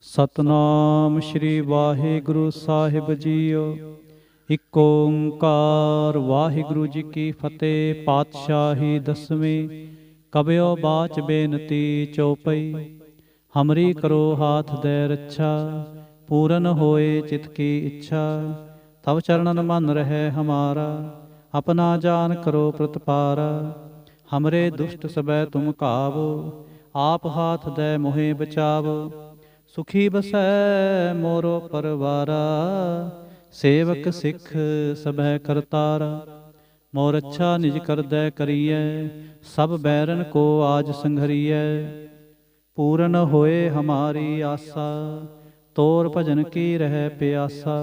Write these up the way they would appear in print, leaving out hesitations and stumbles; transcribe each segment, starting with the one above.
ਸਤਨਾਮ ਸ਼੍ਰੀ ਵਾਹਿਗੁਰੂ ਸਾਹਿਬ JIO. ਇਕ ਓੰਕਾਰ ਵਾਹਿਗੁਰੂ ਜੀ ਕੀ ਫਤਿਹ। ਪਾਤਸ਼ਾਹੀ ਦਸਵੀਂ। ਕਬਿਓ ਬਾਚ ਬੇਨਤੀ ਚਉਪਈ। ਹਮਰੀ ਕਰੋ ਹਾਥ ਦੇ ਰੱਛਾ, ਪੂਰਨ ਹੋਏ ਚਿਤ ਕੀ ਇੱਛਾ। ਤਵ ਚਰਨਨ ਮਨ ਰਹਿ ਹਮਾਰਾ, ਆਪਣਾ ਜਾਨ ਕਰੋ ਪ੍ਰਤਪਾਰਾ। ਹਮਰੇ ਦੁਸ਼ਟ ਸਬੈ ਤੁਮ ਕਾਵੋ, ਆਪ ਹਾਥ ਦੇ ਮੋਹਿ ਬਚਾਵੋ। ਸੁਖੀ ਬਸੈ ਮੋਰੋ ਪਰਵਾਰਾ, ਸੇਵਕ ਸਿੱਖ ਸਭੈ ਕਰਤਾਰਾ। ਮੋਰ ਅੱਛਾ ਨਿਜ ਕਰਦੈ ਕਰੀਐ, ਸਭ ਬੈਰਨ ਕੋ ਆਜ ਸੰਘਰੀਐ। ਪੂਰਨ ਹੋਏ ਹਮਾਰੀ ਆਸਾ, ਤੋਰ ਭਜਨ ਕੀ ਰਹਿ ਪਿਆਸਾ।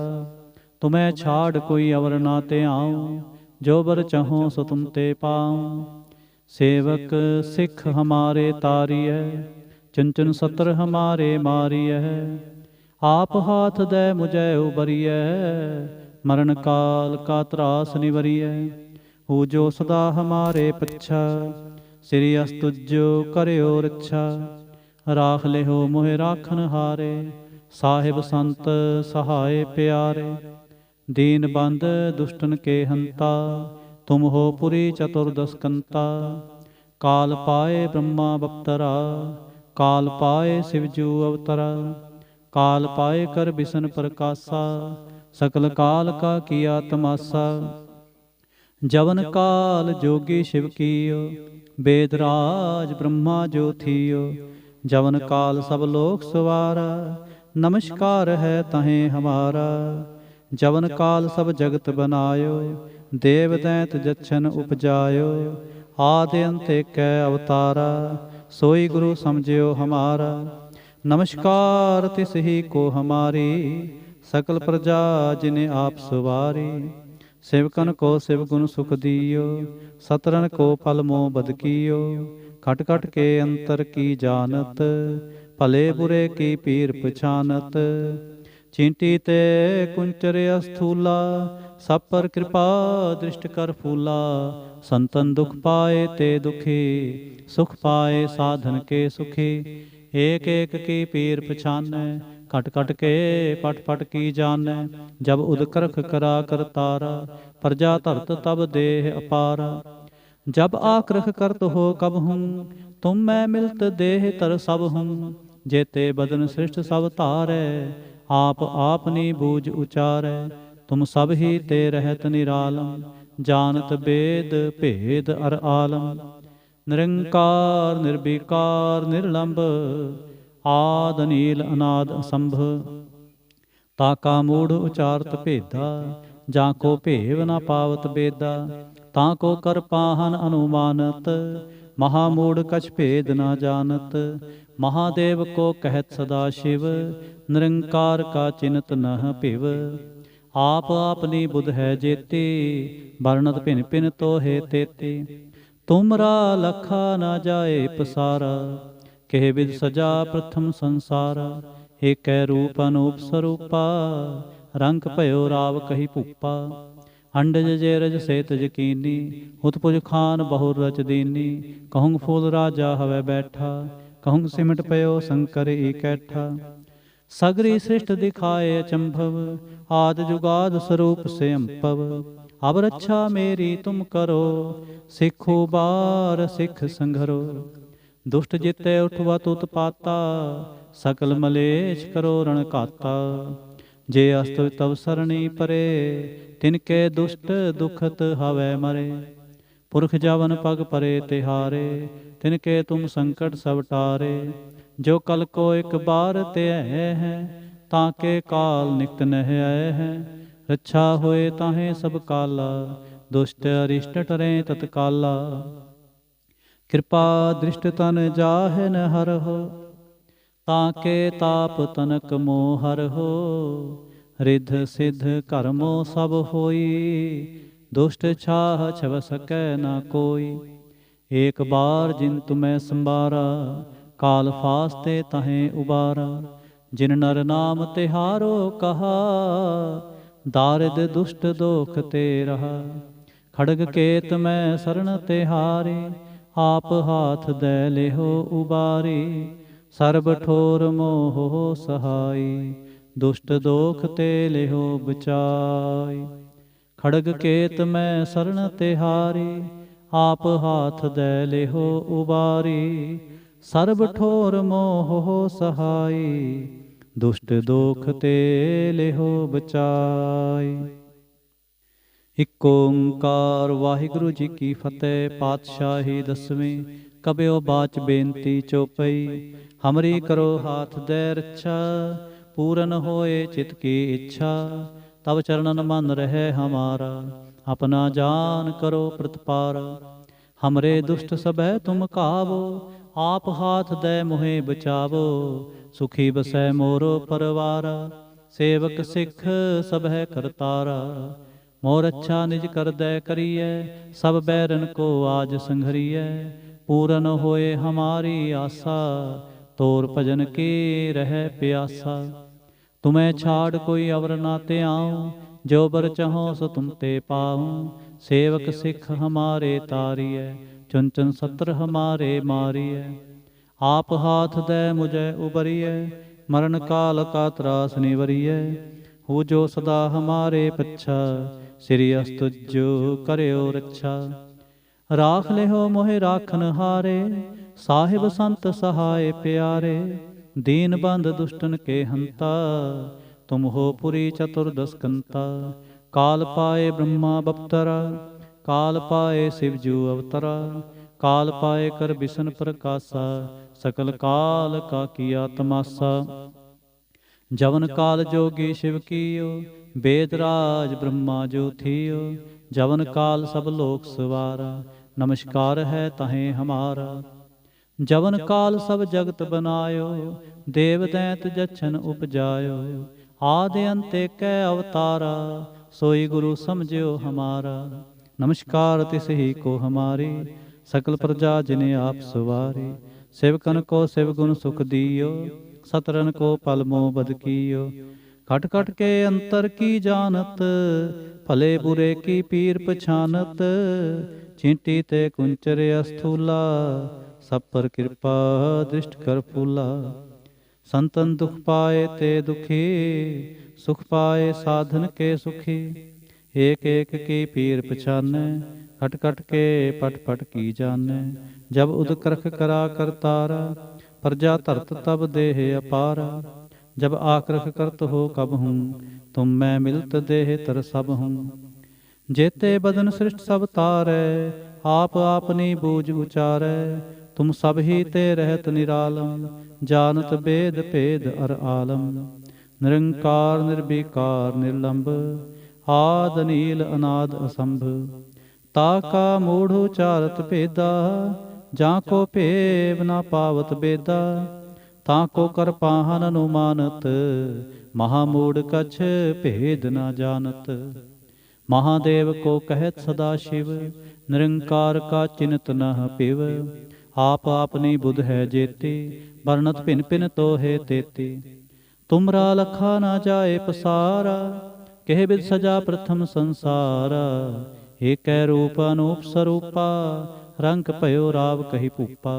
ਤੁਮੈ ਛਾੜ ਕੋਈ ਅਵਰ ਨਾ ਤੇ ਆਉ, ਜੋ ਬਰ ਚਾਹੋ ਸੋ ਤੁਮ ਤੇ ਪਾਉ। ਸੇਵਕ ਸਿੱਖ ਹਮਾਰੇ ਤਾਰੀਐ, ਚੰਚਨ ਸਤਰ ਹਮਾਰੇ ਮਾਰੀਐ। ਆਪ ਹਾਥ ਦੇ ਮੁਝੈ ਉਬਰੀਐ, ਮਰਨ ਕਾਲ ਕਾ ਤਰਾਸ ਨਿਵਰੀਐ। ਹੂ ਜੋ ਸਦਾ ਹਮਾਰੇ ਪੱਛਾ, ਸ੍ਰੀ ਅਸਤੁਜੋ ਕਰਿਓ ਰੱਛਾ। ਰਾਖ ਲਿਹੋ ਮੋਹਿ ਰਾਖਨ ਹਾਰੇ, ਸਾਹਿਬ ਸੰਤ ਸਹਾਏ ਪਿਆਰੇ। ਦੀਨ ਬੰਦ ਦੁਸ਼ਟਨ ਕੇ ਹੰਤਾ, ਤੁਮ ਹੋ ਪੁਰੀ ਚਤੁਰਦਸ ਕੰਤਾ। ਕਾਲ ਪਾਏ ਬ੍ਰਹਮਾ ਬਪਤਰਾ, ਕਾਲ ਪਾਏ ਸਿਵਜੂ ਅਵਤਰਾ। ਕਾਲ ਪਾਏ ਕਰ ਬਿਸ਼ਨ ਪ੍ਰਕਾਸ਼ਾ, ਸਕਲ ਕਾਲ ਕਾ ਕੀਆ ਤਮਾਸਾ। ਜਵਨ ਕਾਲ ਜੋਗੀ ਸ਼ਿਵ ਕੀਓ, ਬੇਦ ਰਾਜ ਬ੍ਰਹਮਾ ਜੋ ਥੀਓ। ਜਵਨ ਕਾਲ ਸਭ ਲੋਕ ਸਵਾਰਾ, ਨਮਸਕਾਰ ਹੈ ਤहें ਹਮਾਰਾ। ਜਵਨ ਕਾਲ ਸਭ ਜਗਤ ਬਨਾਇਓ, ਦੇਵ ਦੈਂਤ ਜਛਨ ਉਪਜਾਇਓ। ਆਦਿ ਅੰਤ ਏਕੈ ਅਵਤਾਰਾ, सोई गुरु समझियो हमारा। नमस्कार तिस ही को हमारी, सकल प्रजा जिन्हें आप सवारी। सेवकन को शिव गुण सुख दियो, सतरन को फल मोह बद कियो। खट खट के अंतर की जानत, भले बुरे की पीर पछानत। चींटी ते कुंचर अस्थूला, सब पर कृपा दृष्ट कर फूला। संतन दुख पाए ते दुखी, सुख पाए साधन के सुखी। एक एक की पीर पछानै, खट खट के पट पट की जानै। जब उदकरख करा करतारा, प्रजा धरत तब देह अपारा। जब आक्रख करत हो कब हूँ, तुम मैं मिलत देह तर सब हूँ। जेते बदन सृष्ट सब धारै, आप आपनी बूझ उचारै। तुम सब ही ते रहत निरालम, जानत बेद भेद अर आलम। निरंकार निर्विकार निर्लंब, आद नील अनाद असंभ। ताका मूढ़ उचारत भेदा, जाको भेव न पावत बेदा। ताको कर पाहन अनुमानत, महामूढ़ कछ भेद न जानत। महादेव को कहत सदा शिव, निरंकार का चिन्हत नह पिव। आप आपनी बुध है जेती, वर्णत भिन भिन तो है तेती। तुमरा लखा न जाए पसारा, केह विध सजा प्रथम संसारा। एकै रूप अनूप स्वरूपा, रंग भयो राव कही भूपा। अंडज जे रज सेत यकीनी, उत्पुज खान बहुर रच दीनी। कहूँ फूल राजा हवै बैठा, कहूँ सिमट पयो शंकर इकैठा। सगरी सृष्ट दिखाए अचंभव, आद जुगाद स्वरूप से अंपव। अब रक्षा मेरी तुम करो, सिखो बार सिख संघरो। दुष्ट जिते उठवत उत्पाता, सकल मलेच्छ करो रण घाता। जे अस्त तव सरणी परे, तिनके दुष्ट दुखत हवै मरे। पुरख जवन पग परे तिहारे, तिनके तुम संकट सब टारे। जो कल को एक बार ते है, ताके काल निकट नह आए हैं। रक्षा होए ताहे सब काला, दुष्ट अरिष्ट टरे तत्काला। कृपा दृष्ट तन जाहे न हर हो, ताके ताप तनक मोह हर हो। रिध सिद्ध कर्मो सब होई, दुष्ट छाह छव सकै न कोई। एक बार जिन तुम्हें संबारा, काल फास्ते तहें उबारा। जिन नर नाम तिहारो कहा, दारिद दुष्ट दोख ते रहा। खड़ग केत मैं शरण तिहारी, आप हाथ दे लेहो उबारी। ਸਰਬ ਠੋਰ ਮੋਹ ਸਹਾਈ, ਦੁਸ਼ਟ ਦੋਖ ਤੇ ਲਿਹੋ ਬਚਾਈ। ਖੜਗ ਕੇਤ ਮੈਂ ਸਰਣ ਤਿਹਾਰੀ, ਆਪ ਹਾਥ ਦੈ ਲਿਹੋ ਉਬਾਰੀ। ਸਰਬ ਠੋਰ ਮੋਹ ਸਹਾਈ, ਦੁਸ਼ਟ ਦੋਖ ਤੇ ਲਿਹੋ ਬਚਾਈ। ਇਕ ਓੰਕਾਰ ਵਾਹਿਗੁਰੂ ਜੀ ਕੀ ਫਤਿਹ। ਪਾਤਸ਼ਾਹੀ ਦਸਵੀਂ। ਕਬਿਓ ਬਾਚ ਬੇਨਤੀ ਚੋਪਈ, ਹਮਰੀ ਕਰੋ ਹਾਥ ਦੈ ਰੱਛਾ। ਪੂਰਨ ਹੋਏ ਚਿਤ ਕੀ ਇੱਛਾ, ਤਬ ਚਰਨਨ ਮਨ ਰਹਿ ਹਮਾਰਾ। ਆਪਣਾ ਜਾਨ ਕਰੋ ਪ੍ਰਤਪਾਰਾ, ਹਮਰੇ ਦੁਸ਼ਟ ਸਭੈ ਤੁਮ ਕਾਵੋ। ਆਪ ਹਾਥ ਦੈ ਮੋਹਿ ਬਚਾਵੋ, ਸੁਖੀ ਬਸੈ ਮੋਰੋ ਪਰਵਾਰਾ। ਸੇਵਕ ਸਿੱਖ ਸਭੈ ਕਰਤਾਰਾ, ਮੋਰ ਅੱਛਾ ਨਿਜ ਕਰਦੈ ਕਰੀਐ। ਸਭ ਬੈਰਨ ਕੋ ਆਜ ਸੰਘਰੀਐ, ਪੂਰਨ ਹੋਏ ਹਮਾਰੀ ਆਸਾ। ਤੋਰ ਭਜਨ ਕੀ ਰਹਿ ਪਿਆਸਾ, ਤੁਮੈ ਛਾੜ ਕੋਈ ਅਵਰ ਨਾ ਧਿਆਉ। ਜੋ ਬਰ ਚਹੋ ਸੋ ਤੁਮ ਤੇ ਪਾਉ। ਸੇਵਕ ਸਿੱਖ ਹਮਾਰੇ ਤਾਰੀਐ, ਚੁਨ ਚੁਨ ਸਤਰ ਹਮਾਰੇ ਮਾਰੀਐ। ਆਪ ਹਾਥ ਦੈ ਮੁਝੈ ਉਬਰੀਐ, ਮਰਨ ਕਾਲ ਕਾ ਤਰਾਸ ਨਿਵਰੀਐ। ਹੂ ਜੋ ਸਦਾ ਹਮਾਰੇ ਪੱਛਾ, ਸ੍ਰੀ ਅਸਤੁਜੋ ਕਰਿਓ ਰੱਛਾ। ਰਾਖ ਲਿਹੋ ਮੋਹਿ ਰਾਖਨ ਹਾਰੇ, ਸਾਹਿਬ ਸੰਤ ਸਹਾਏ ਪਿਆਰੇ। ਦੀਨ ਬੰਧ ਦੁਸ਼ਟਨ ਕੇ ਹੰਤਾ, ਤੁਮ ਹੋ ਪੁਰੀ ਚਤੁਰਦਸ ਕੰਤਾ। ਕਾਲ ਪਾਏ ਬ੍ਰਹਮਾ ਬਪਤਰਾ, ਕਾਲ ਪਾਏ ਸਿਵ ਜੂ ਅਵਤਰਾ। ਕਾਲ ਪਾਏ ਕਰ ਬਿਸ਼ਨ ਪ੍ਰਕਾਸ਼ਾ, ਸਕਲ ਕਾਲ ਕਾ ਕੀਆ ਤਮਾਸਾ। ਜਵਨ ਕਾਲ ਜੋਗੀ ਸ਼ਿਵ ਕੀਓ, ਬੇਦ ਰਾਜ ਬ੍ਰਹਮਾ ਜੋ ਥੀਓ। ਜਵਨ ਕਾਲ ਸਭ ਲੋਕ ਸਵਾਰਾ, ਨਮਸਕਾਰ ਹੈ ਤਹੇ ਹਮਾਰਾ। ਜਵਨ ਕਾਲ ਸਭ ਜਗਤ ਬਨਾਇਓ, ਦੇਵ ਦੈਂਤ ਜਛਨ ਉਪਜਾਇਓ। ਆਦਿ ਅੰਤ ਕੈ ਅਵਤਾਰਾ, ਸੋਈ ਗੁਰੂ ਸਮਝਿਓ ਹਮਾਰਾ। ਨਮਸਕਾਰ ਤਿਸ ਹੀ ਕੋ ਹਮਾਰੀ, ਸਕਲ ਪ੍ਰਜਾ ਜਿਨੇ ਆਪ ਸਵਾਰੀ। सेवकन को शिव गुण सुख दियो, सतरन को पल मोह बद कियो। खट खट के अंतर की जानत, भले बुरे की पीर पछानत। चींटी ते कुंचर अस्थूला, सब पर कृपा दृष्ट कर फूला। संतन दुख पाए ते दुखी, सुख पाए साधन के सुखी। एक एक की पीर पछाने, खट खट के पट पट की जाने। जब उदकरख करा करतारा, प्रजा धरत तब देह अपारा। जब आक्रख करत हो कब हूँ, तुम मैं मिलत देह तर सब हूँ। जेते बदन सृष्ट सब तारै, आप आपनी बूझ उचारै। तुम सब ही ते रहत निरालम, जानत बेद भेद अर आलम। निरंकार निर्विकार निर्लंब, आद नील अनाद असंभ। ताका मूढ़ उचारत भेदा, जाको भेव न पावत बेदा। ताको कर पाहन अनुमानत, महामूढ़ कछ भेद न जानत। महादेव को कहत सदा शिव, निरंकार का चिन्हत न पिव। आप आपनी बुध है जेती, वर्णत भिन भिन तो है तेती। तुमरा लखा न जाए पसारा, कह बिद सजा प्रथम संसारा। एक रूप अनूप स्वरूपा, रंग भयो राव कही भूपा।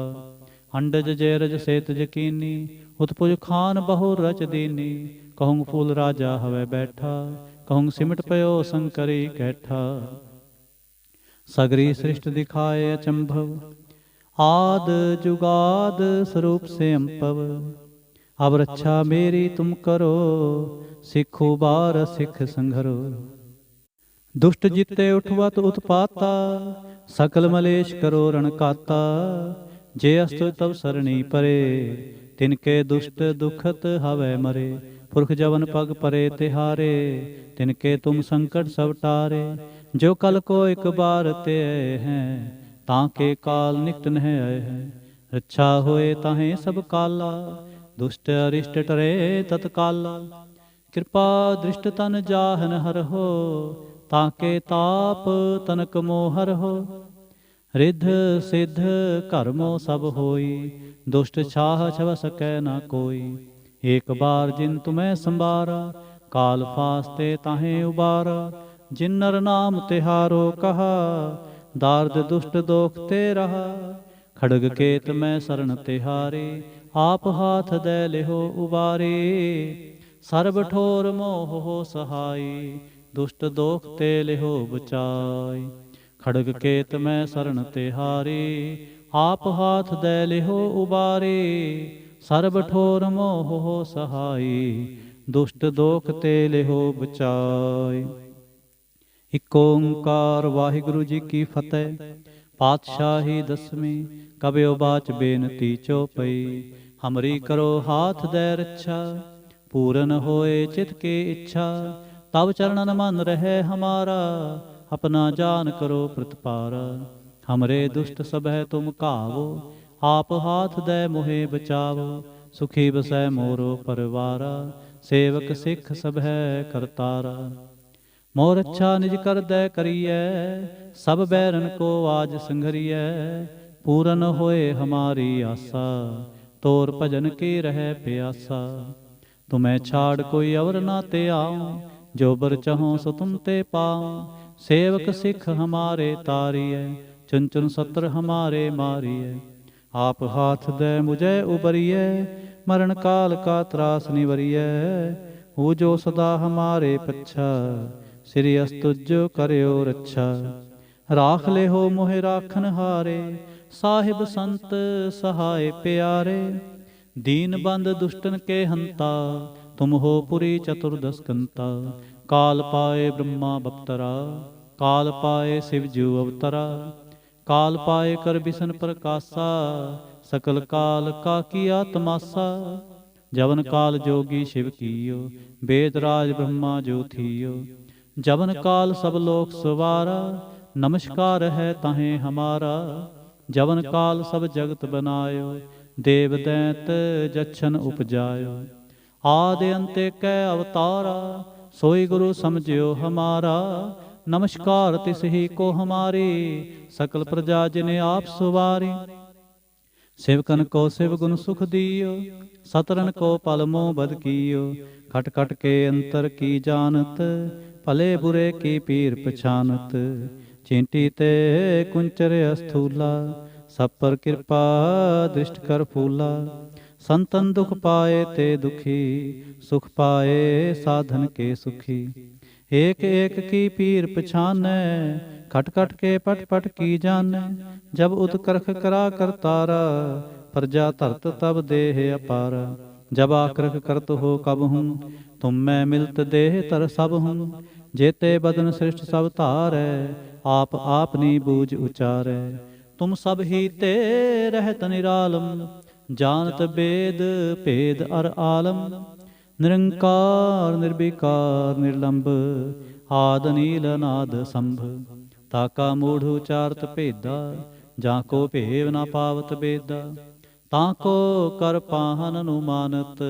अंडज जैरज सेत जकीनी, उत्पुज खान बहु रच दीनी। कहूँ फूल राजा हवै बैठा, कहूँ सिमट पयो शंकरी कैठा। सगरी सृष्ट दिखाए अचंभव, आद जुगाद स्वरूप से अंपव। अब रक्षा मेरी तुम करो, सिखो बार सिख संघरो। दुष्ट जिते उठवत उत्पाता, सकल मलेश करो रणकाता। जे अस्तु तब सरणी परे, तिनके दुष्ट दुखत हवै मरे। पुरख जवन पग परे तिहारे, तिनके तुम संकट सब टारे। जो कल को एक बार ते हैं, ताके काल निकट नह आए हैं। रक्षा होए ताहें सब काला, दुष्ट अरिष्ट टरे तत्काला। कृपा दृष्ट तन जाहन हर हो, ताके ताप तनक मोहर हो। रिद्ध सिद्ध कर्मो सब होई, दुष्ट छाह छव सकै न कोई। एक बार जिन तुम्हें संबारा, काल फास्ते ताहें उबारा। जिन नर नाम तिहारो कहा, दार्द दुष्ट दोख ते रहा। खड़ग केत मैं शरण तिहारी, आप हाथ दे लिहो उबारे। सर्ब ठोर मोह हो सहाय, दुष्ट दोख ते लिहो बचाय। खड़ग केत मैं शरण तिहारे, आप हाथ दे लिहो उबारे। सर्ब ठोर मोह हो सहाय, दुष्ट दोख ते लिहो बचाय। इक ओंकार वाहिगुरु जी की फतेह। पातशाही दसवीं कबियो बाच बेनती चौपई। हमरी करो हाथ दे रक्षा, पूरन होए चित के इच्छा। तब चरणन मन रहे हमारा, अपना जान करो प्रतिपारा। हमरे दुष्ट सबह तुम कावो, आप हाथ दे मोहे बचावो। सुखी बसै मोरो परवारा, सेवक सिख सबह करतारा। मोर अच्छा निज कर दै करिए, सब बैरन को आज संघरिए। पूरन होए हमारी आशा, तोर भजन की रहे प्यासा। तुम्हें छाड़ कोई अवर ना ते आऊं, जो बर चाहो सो तुम ते पाऊं। सेवक सिख हमारे तारिय, चुन चुन सत्र हमारे मारिय। आप हाथ दे मुझे उबरिय, मरण काल का त्रास निवरिय। वो जो सदा हमारे पच्छा, श्री अस्तुजो करयो रक्षा। राख ले हो मोहे राखन हारे, साहिब संत सहाय प्यारे। दीन बंद दुष्टन के हंता, तुम हो पुरी चतुर्दश कंता। काल पाए ब्रह्मा बप्तरा, काल पाए शिव जू अवतरा। काल पाए कर बिसन प्रकाशा, सकल काल का किया तमासा। जवन काल जोगी शिव कियो, वेद राज ब्रह्मा जो थियो। जवन काल सब लोक सवारा, नमस्कार है ताहें हमारा। जवन काल सब जगत बनायो, देव दैत जच्छन उपजायो। आदि अंते कै अवतारा, सोई गुरु समझियो हमारा। नमस्कार तिस ही को हमारी, सकल प्रजा जिने आप सुवारी। सेवकन को शिव गुण सुख दियो, सतरन को पल मोह बद कियो। खट खट के अंतर की जानत, भले बुरे की पीर पछानत। चींटी ते कुंचर अस्थूला, सब पर कृपा दृष्ट कर फूला। संतन दुख पाए ते दुखी, सुख पाए साधन के सुखी। एक एक की पीर पछानै, खट खट के पट पट की जानै। जब उत्कर्ष करा करतारा, प्रजा धरत तब देह अपारा। जब आकृख करत हो कब हूँ, तुम मैं मिलत देह तर सब हूँ। जेते बदन सृष्ट सब धारै, आप आपनी बूझ उचारै। तुम सब ही ते रहत निरालम, जानत वेद भेद अर आलम। निरंकार निर्विकार निर्लंब, आद नील अनाद संभ। ताका मूढ़ उचारत भेदा, जाको भेव ना पावत बेदा। ताको कर पाहन अनुमानत,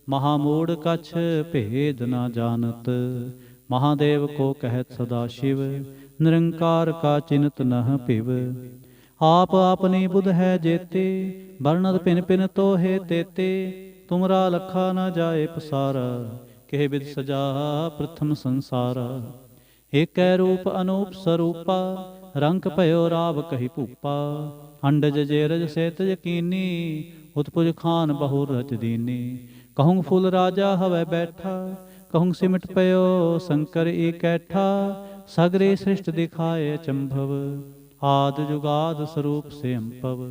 महामूढ़ कछ भेद ना जानत। महादेव को कहत सदा शिव, निरंकार का चिन्हत नह पिव। आप अपनी बुध है जेते, वर्णत पिन पिन तो हे तेते। तुमरा लखा न जाए पसारा, के विद सजा प्रथम संसारा। एक रूप अनूप स्वरूपा, रंक भयो राव कही भूपा। अंडज जेरज सेत यकीनी, उत्पुज खान बहु रच दीनी। कहूँ फूल राजा हवै बैठा, कहूँ सिमट पयो शंकर इकैठा। सगरे सृष्ट दिखाए चंभव, आद जुगाद स्वरूप से अम्पव।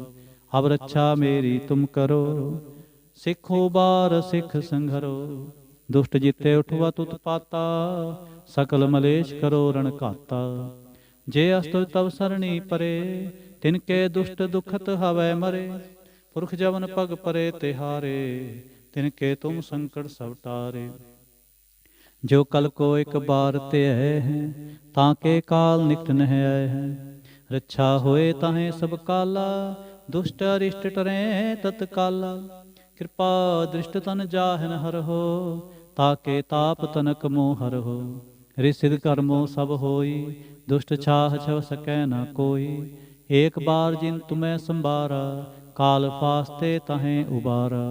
अब रक्षा मेरी तुम करो, सिखो बार सिख संघरो। दुष्ट जिते उठवा तुत पाता, सकल मलेश करो रण घाता। जे अस्तु तव सरणी परे, तिनके दुष्ट दुखत हवै मरे। पुरख जवन पग परे तिहारे, तिनके तुम संकट सब टारे। जो कल को एक बार ते हैं, ताके काल निकट न आए हैं। रक्षा होए ताहें सब काला, दुष्ट अरिष्ट टरे तत्काला। कृपा दृष्ट तन जाहन हर हो, ताके ताप तनक मोह हर हो। ऋषिद कर्मो सब होई, दुष्ट छाह छव सकै न कोई। एक बार जिन तुम्हें संबारा, काल फास्ते तहें उबारा।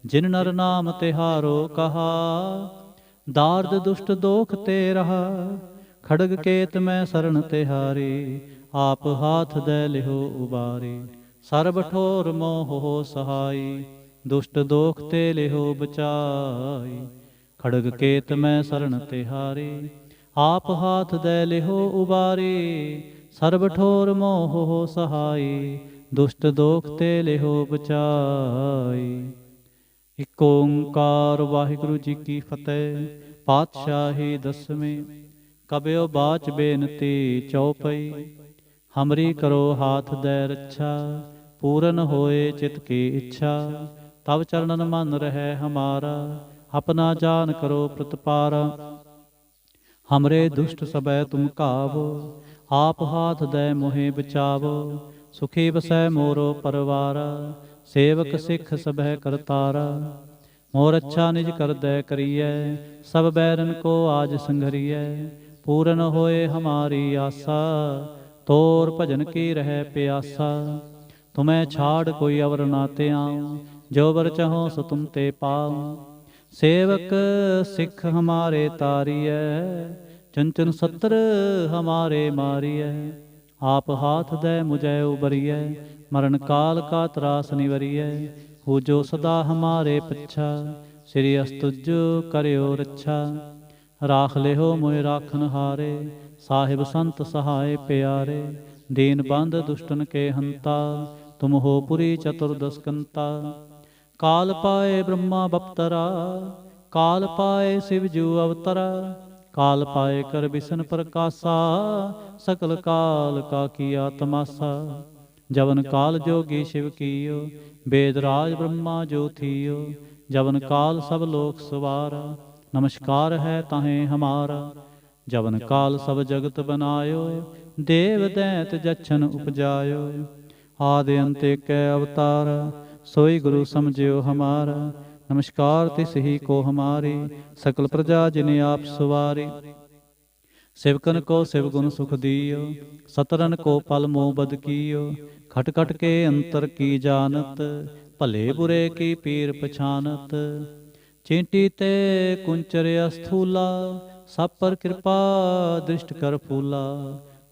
जिन नर नाम तिहारो कहा, दार्द दुष्ट दोख ते रहा। खड़ग केत मैं शरण तिहारी, आप हाथ दे लिहो उबारी। सर्ब ठोर मोह हो सहाई, ਦੁਸ਼ਟ ਦੋਖ ਤੇ ਲਿਹੋ ਬਚਾਈ। ਖੜਗ ਕੇਤ ਮੈਂ ਸਰਣ ਤਿਹਾਰੀ, ਆਪ ਹਾਥ ਦੈ ਲਿਹੋ ਉਬਾਰੀ। ਸਰਬ ਠੋਰ ਮੋਹ ਹੋ ਸਹਾਈ, ਦੁਸ਼ਟ ਦੋਖ ਤੇ ਲਿਹੋ ਬਚਾਈ। ਇਕ ਓੰਕਾਰ ਵਾਹਿਗੁਰੂ ਜੀ ਕੀ ਫਤਿਹ। ਪਾਤਸ਼ਾਹੀ ਦਸਵੀਂ। ਕਬਿਓ ਬਾਚ ਬੇਨਤੀ ਚਉਪਈ, ਹਮਰੀ ਕਰੋ ਹਾਥ ਦੈ ਰੱਛਾ। ਪੂਰਨ ਹੋਏ ਚਿਤ ਕੀ ਇੱਛਾ, ਤਬ ਚਰਨਨ ਮਨ ਰਹਿ ਹਮਾਰਾ। ਆਪਣਾ ਜਾਨ ਕਰੋ ਪ੍ਰਤਪਾਰਾ, ਹਮਰੇ ਦੁਸ਼ਟ ਸਭੈ ਤੁਮ ਕਾਵੋ। ਆਪ ਹਾਥ ਦੈ ਮੋਹਿ ਬਚਾਵੋ, ਸੁਖੀ ਵਸੈ ਮੋਰੋ ਪਰਵਾਰਾ। ਸੇਵਕ ਸਿੱਖ ਸਭੈ ਕਰਤਾਰਾ, ਮੋਰ ਅੱਛਾ ਨਿਜ ਕਰਦੈ ਕਰੀਐ। ਸਭ ਬੈਰਨ ਕੋ ਆਜ ਸੰਘਰੀਐ, ਪੂਰਨ ਹੋਏ ਹਮਾਰੀ ਆਸਾ। ਤੋਰ ਭਜਨ ਕੀ ਰਹਿ ਪਿਆਸਾ, ਤੁਮੈ ਛਾੜ ਕੋਈ ਅਵਰ ਨਾ ਧਿਆਉ। ਜੋ ਵਰ ਚਹੋ ਸੋ ਤੁਮ ਤੇ ਪਾਉ। ਸੇਵਕ ਸਿੱਖ ਹਮਾਰੇ ਤਾਰੀਐ, ਚੰਚਨ ਸੱਤਰ ਹਮਾਰੇ ਮਾਰੀਐ। ਆਪ ਹਾਥ ਦੈ ਮੁਝੈ ਉਬਰੀਐ, ਮਰਨ ਕਾਲ ਕਾ ਤਰਾਸ ਨਿਵਰੀਐ। ਹੋ ਜੋ ਸਦਾ ਹਮਾਰੇ ਪੱਛਾ, ਸ੍ਰੀ ਅਸਤੁਜ ਕਰਿਓ ਰੱਛਾ। ਰਾਖ ਲਿਹੋ ਮੋਇ ਰਾਖਨ ਹਾਰੇ, ਸਾਹਿਬ ਸੰਤ ਸਹਾਇ ਪਿਆਰੇ। ਦੀਨ ਬੰਧ ਦੁਸ਼ਟਨ ਕੇ ਹੰਤਾ, ਤੁਮ ਹੋ ਪੁਰੀ ਚਤੁਰਦਸ ਕੰਤਾ। ਕਾਲ ਪਾਏ ਬ੍ਰਹਮਾ ਬਪਤਰਾ, ਕਾਲ ਪਾਏ ਸਿਵ ਜੂ ਅਵਤਰਾ। ਕਾਲ ਪਾਏ ਕਰ ਬਿਸ਼ਨ ਪ੍ਰਕਾਸ਼ਾ, ਸਕਲ ਕਾਲ ਕਾ ਕੀਆ ਤਮਾਸਾ। ਜਵਨ ਕਾਲ ਜੋਗੀ ਸ਼ਿਵ ਕੀਓ, ਵੇਦ ਰਾਜ ਬ੍ਰਹਮਾ ਜੋ ਥੀਓ। ਜਵਨ ਕਾਲ ਸਭ ਲੋਕ ਸਵਾਰਾ, ਨਮਸਕਾਰ ਹੈ ਤਾਹੇ ਹਮਾਰਾ। ਜਵਨ ਕਾਲ ਸਭ ਜਗਤ ਬਨਾਇਓ, ਦੇਵ ਦੈਂਤ ਜਛਨ ਉਪਜਾਇਓ। ਆਦਿ ਅੰਤ ਏਕੈ ਅਵਤਾਰਾ, सोई गुरु समझियो हमारा। नमस्कार तिस ही को हमारी, सकल प्रजा जिने आप सवारी। सेवकन को शिव गुण सुख दियो, सतरन को पल मोह बद कियो। खट खट के अंतर की जानत, भले बुरे की पीर पछानत। चींटी ते कुंचर अस्थूला, सब पर कृपा दृष्ट कर फूला।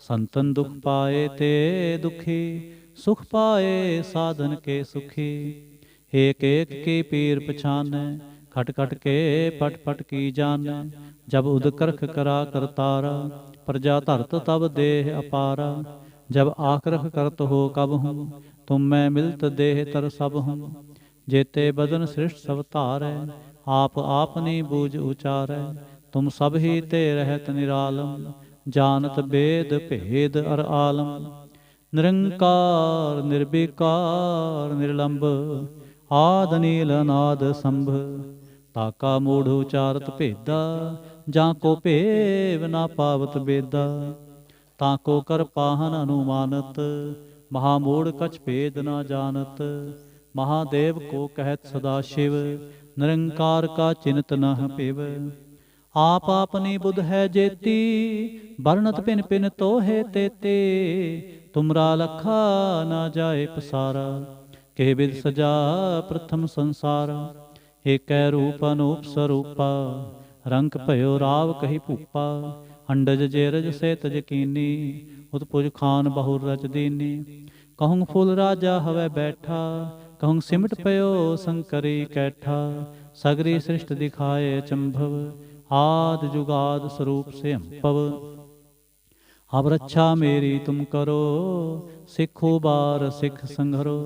संतन दुख पाए ते दुखी, सुख पाए साधन के सुखी। एक एक की पीर पछानै, खट खट के पट पट की जानै। जब उदकरख करा करतारा, प्रजा धरत तब देह अपारा। जब आकरख करत हो कब हूँ, तुम मैं मिलत देह तर सब हूँ। जेते बदन सृष्ट सब धारै, आप आपनी बूझ उचारै। तुम सब ही ते रहत निरालम, जानत वेद भेद अर आलम। निरंकार निर्विकार निर्लंब, आद नील अनाद संभ। ताका मूढ़ उचारत भेदा, जाको भेव ना पावत बेदा। ताको कर पाहन अनुमानत, महामूढ़ कछ भेद ना जानत। महादेव को कहत सदा शिव, निरंकार का चिन्त न पिव। आप आपनी बुध है जेती, बरनत पिन पिन तो है तेते। तुमरा लखा ना जाए पसारा, के विद सजा प्रथम संसारा। एक रूप अनूप स्वरूपा, रंक भयो राव कही भूपा। अंडज जेरज से तज कीनी, उत्पुज खान बहुर रच दीनी। कहूँ फूल राजा हवै बैठा, कहूँ सिमट पयो शंकरी कैठा। सगरी सृष्ट दिखाए चंभव, आद जुगाद स्वरूप से अम्पव। अब रक्षा मेरी तुम करो, सिखो बार सिख संघरो।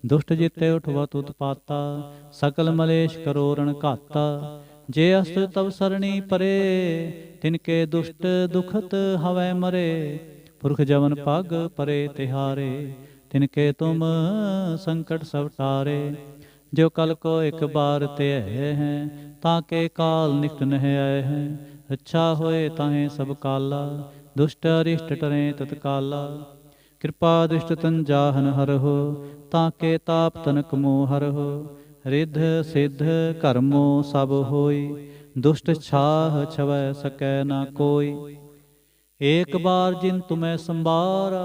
दुष्ट जिते उठवत उत्पाता, सकल मलेश करो रण घाता। जे अस्त्र तव सरणी परे, तिनके दुष्ट दुखत हवै मरे। पुरख जवन पग परे तिहारे, तिनके तुम संकट सब टारे। जो कल को एक बार ते हैं, ताके काल निकट नह आए हैं। अच्छा होए ताहें सब काला, दुष्ट अरिष्ट टरें तत्काला। कृपा दृष्ट तन जाहन हरहो, ताके ताप तनक मोह हरहो। रिद्ध सिद्ध कर्मो सब होई, दुष्ट छाह छवै सकै ना कोई। एक बार जिन तुम्हें संबारा,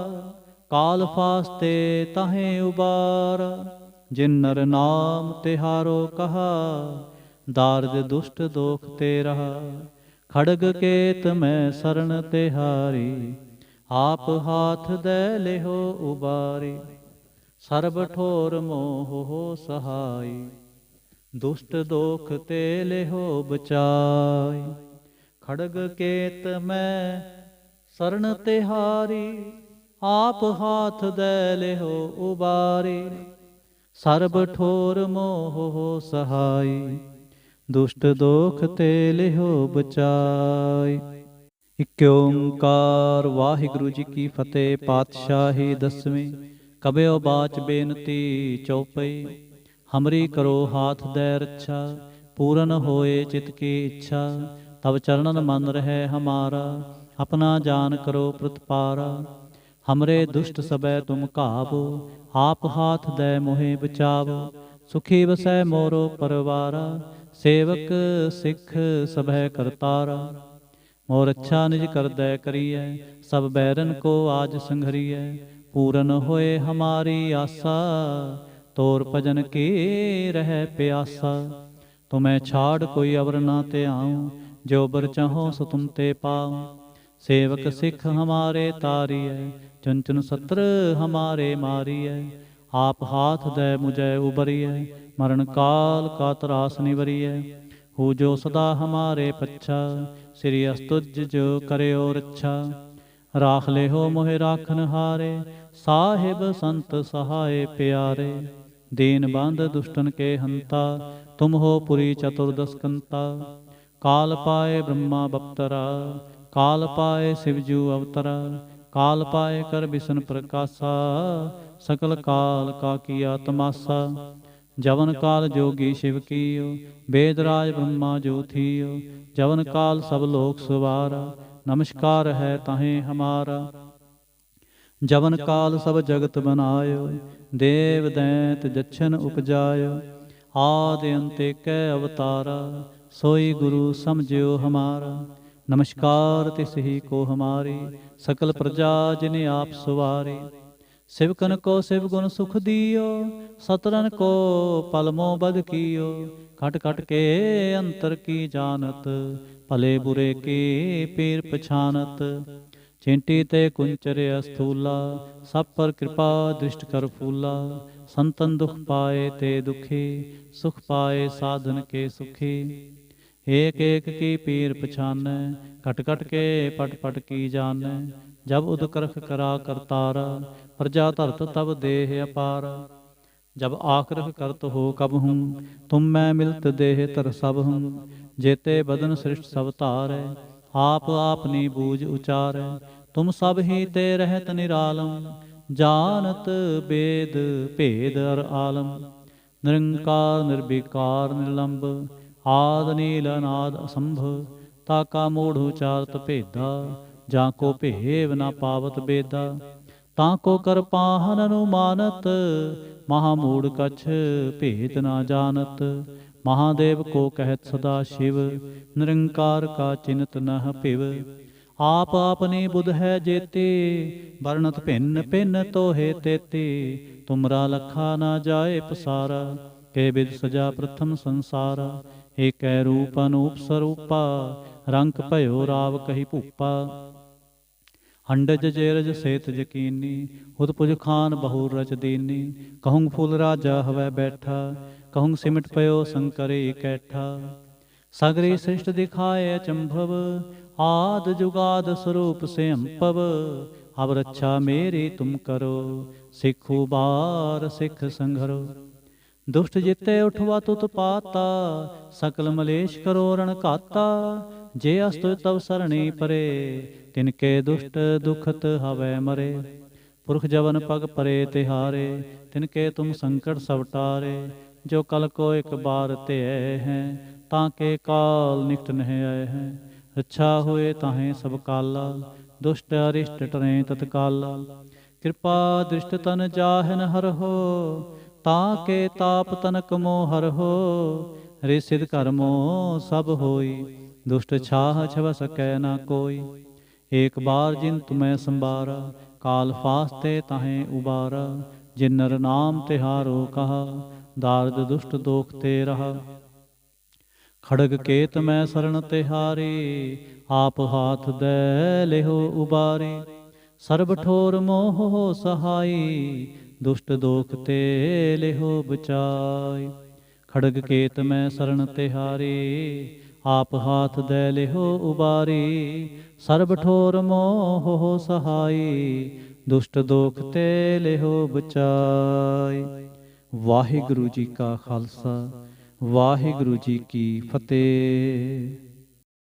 काल फास्ते ताहें उबारा। जिन नर नाम तिहारो कहा, दार्द दुष्ट दोख ते रहा। खड़ग केत मैं शरण तिहारी, आप हाथ दे लेहो उबारी। सर्ब ठोर मोह हो सहाई, ਦੁਸ਼ਟ ਦੋਖ ਤੇ ਲਿਹੋ ਬਚਾਈ। ਖੜਗ ਕੇਤ ਮੈਂ ਸਰਨ ਤਿਹਾਰੀ, ਆਪ ਹਾਥ ਦੈ ਲਿਹੋ ਉਬਾਰੀ। ਸਰਬ ਠੋਰ ਮੋਹ ਸਹਾਈ, ਦੁਸ਼ਟ ਦੋਖ ਤੇ ਲਿਹੋ ਬਚਾਈ। ਇਕ ਓੰਕਾਰ ਵਾਹਿਗੁਰੂ ਜੀ ਕੀ ਫਤਿਹ। ਪਾਤਸ਼ਾਹੀ ਦਸਵੀਂ। ਕਬਿਓ ਬਾਚ ਬੇਨਤੀ ਚੌਪਈ। ਹਮਰੀ ਕਰੋ ਹਾਥ ਦੈ ਰੱਛਾ, ਪੂਰਨ ਹੋਏ ਚਿਤ ਕੀ ਇੱਛਾ। ਤਬ ਚਰਨਨ ਮਨ ਰਹਿ ਹਮਾਰਾ, ਆਪਣਾ ਜਾਨ ਕਰੋ ਪ੍ਰਤਪਾਰਾ। ਹਮਰੇ ਦੁਸ਼ਟ ਸਬੈ ਤੁਮ ਘਾਵੋ, ਆਪ ਹਾਥ ਦੈ ਮੋਹਿ ਬਚਾਵੋ। ਸੁਖੀ ਵਸੈ ਮੋਰੋ ਪਰਵਾਰਾ, ਸੇਵਕ ਸਿੱਖ ਸਭੈ ਕਰਤਾਰਾ। ਮੋਰ ਅੱਛਾ ਨਿਜ ਕਰਦੈ ਕਰੀਐ, ਸਭ ਬੈਰਨ ਕੋ ਆਜ ਸੰਘਰੀਐ। ਪੂਰਨ ਹੋਏ ਹਮਾਰੀ ਆਸਾ, ਤੋਰ ਭਜਨ ਕੀ ਰਹਿ ਪਿਆਸਾ। ਤੁਮੈ ਛਾੜ ਕੋਈ ਅਵਰ ਨਾ ਧਿਆਉ, ਜੋ ਬਰ ਚਾਹੋ ਸੋ ਤੁਮ ਤੇ ਪਾਉ। ਸੇਵਕ ਸਿੱਖ ਹਮਾਰੇ ਤਾਰੀਐ, ਚੁਨ ਚੁਨ ਸਤਰ ਹਮਾਰੇ ਮਾਰੀਐ। ਆਪ ਹਾਥ ਦੈ ਮੁਝੈ ਉਬਰੀਐ, ਮਰਨ ਕਾਲ ਕਾ ਤਰਾਸ ਨਿਵਰੀਐ। ਹੂ ਜੋ ਸਦਾ ਹਮਾਰੇ ਪੱਛਾ, ਸ੍ਰੀ ਅਸਤੁਜ ਜੋ ਕਰਿਓ ਰੱਛਾ। ਰਾਖ ਲਿਹੋ ਮੋਹਿ ਰਾਖਨ ਹਾਰੇ, ਸਾਹਿਬ ਸੰਤ ਸਹਾਏ ਪਿਆਰੇ। ਦੀਨ ਬੰਧ ਦੁਸ਼ਟਨ ਕੇ ਹੰਤਾ, ਤੁਮ ਹੋ ਪੁਰੀ ਚਤੁਰਦਸ ਕੰਤਾ। ਕਾਲ ਪਾਏ ਬ੍ਰਹਮਾ ਬਪਤਰਾ, ਕਾਲ ਪਾਏ ਸਿਵਜੂ ਅਵਤਰਾ। ਕਾਲ ਪਾਏ ਕਰ ਬਿਸ਼ਨ ਪ੍ਰਕਾਸ਼ਾ, ਸਕਲ ਕਾਲ ਕਾ ਕੀਆ ਤਮਾਸਾ। ਜਵਨ ਕਾਲ ਜੋਗੀ ਸ਼ਿਵ ਕੀਓ, ਬੇਦ ਰਾਜ ਬ੍ਰਹਮਾ ਜੋ ਥੀਓ। ਜਵਨ ਕਾਲ ਸਭ ਲੋਕ ਸਵਾਰਾ, ਨਮਸਕਾਰ ਹੈ ਤਾਹੇ ਹਮਾਰਾ। ਜਵਨ ਕਾਲ ਸਭ ਜਗਤ ਬਨਾਇਓ, ਦੇਵ ਦੈਂਤ ਜਛਨ ਉਪਜਾਇਓ। ਆਦਿ ਅੰਤ ਏਕੈ ਅਵਤਾਰਾ, ਸੋਈ ਗੁਰੂ ਸਮਝਿਓ ਹਮਾਰਾ। ਨਮਸਕਾਰ ਤਿਸ ਹੀ ਕੋ ਹਮਾਰੀ, ਸਕਲ ਪ੍ਰਜਾ ਜਿਨ ਆਪ ਸਵਾਰੀ। ਸਿਵਕਨ ਕੋ ਸਿਵ ਗੁਣ ਸੁਖ ਦਿਓ, ਸਤਰਨ ਕੋ ਪਲਮੋ ਬਦ ਕੀਓ। ਖਟ ਖਟ ਕੇ ਅੰਤਰ ਕੀ ਜਾਨਤ, ਭਲੇ ਬੁਰੇ ਕੀ ਪੀਰ ਪਛਾਨਤ। ਚਿੰਟੀ ਤੇ ਕੁੰਚਰ ਅਸਥੂਲਾ, ਸਭ ਪਰ ਕਿਰਪਾ ਦ੍ਰਿਸ਼ਟ ਕਰ ਫੂਲਾ। ਸੰਤਨ ਦੁਖ ਪਾਏ ਤੇ ਦੁਖੀ, ਸੁਖ ਪਾਏ ਸਾਧਨ ਕੇ ਸੁਖੀ। ਏਕ ਏਕ ਕੀ ਪੀਰ ਪਛਾਨੈ, ਘਟ ਘਟ ਕੇ ਪਟ ਪਟ ਕੀ ਜਾਣੈ। ਜਬ ਉਦ ਕਰਖ ਕਰਾ ਕਰਤਾਰਾ, ਪ੍ਰਜਾ ਧਰਤ ਤਬ ਦੇਹ ਅਪਾਰਾ। जब आकृत करत हो कब हूँ, तुम मैं मिलत देह तर सब हूँ। जेते बदन सृष्ट सब धारै, आप आपनी बूझ उचारै। तुम सब ही ते रहत निरालम, जानत वेद भेद अर आलम। निरंकार निर्विकार निर्लंब, आद नील अनाद असंभ। ताका मूढ़ उचारत भेदा, जाको भेव न पावत बेदा। ताको कर पाहन अनुमानत, महामूढ़ कछ भेद ना जानत। महादेव को कहत सदा शिव, निरंकार का चिन्हत नह पिव। आप आपनी बुध है जेते, वर्णत भिन्न भिन्न तोहे तेते। तुमरा लखा ना जाए पसारा, के विद सजा प्रथम संसारा। एकै रूप अनूप स्वरूपा, रंक भयो राव कही भूपा। हंडज जेरज सेत यकीनी, उदपुज खान बहुर रच दीनी। कहूँ फूल राजा हवै बैठा, कहूँ सिमट पयो शंकर इकैठा। सगरी सृष्ट दिखाए अचंभव, आद जुगाद स्वरूप से अंपव। अब रक्षा मेरी तुम करो, सिखु बार सिख संघरो। दुष्ट जिते उठवा तुत पाता, सकल मलेश करो रण घाता। जे अस्तु तव सरणी परे, तिनके दुष्ट दुखत हवै मरे। पुरख जवन पग परे तिहारे, तिनके तुम संकट सब टारे। जो कल को एक बार ते हैं, ताके काल निकट नह आए हैं। रक्षा हुए ताहें सब काला, दुष्ट अरिष्ट टरें तत्काला। कृपा दृष्ट तन जाहन हर हो, ताके ताप तनक मोह हर हो। रे सिद्ध कर्मो सब होई, दुष्ट छाह छव सकै ना कोई। एक बार जिन तुम्हें संबारा, काल फास्ते ताहें उबारा। जिन नर नाम तिहारो कहा, दारद दुष्ट दोख ते रहा। खड़ग केत मैं शरण तिहारी, आप हाथ दे लेहो उबारी। सर्ब ठोर मोह हो सहाई, दुष्ट दोख ते लेहो बचाई। ਖੜਗ ਕੇਤ ਮੈਂ ਸਰਣ ਤਿਹਾਰੇ, ਆਪ ਹਾਥ ਦੈ ਲਿਹੋ ਉਬਾਰੇ। ਸਰਬ ਠੋਰ ਮੋਹ ਸਹਾਈ, ਦੁਸ਼ਟ ਦੋਖ ਤੇ ਲਿਹੋ ਬਚਾਈ। ਵਾਹਿਗੁਰੂ ਜੀ ਕਾ ਖਾਲਸਾ, ਵਾਹਿਗੁਰੂ ਜੀ ਕੀ ਫਤਿਹ।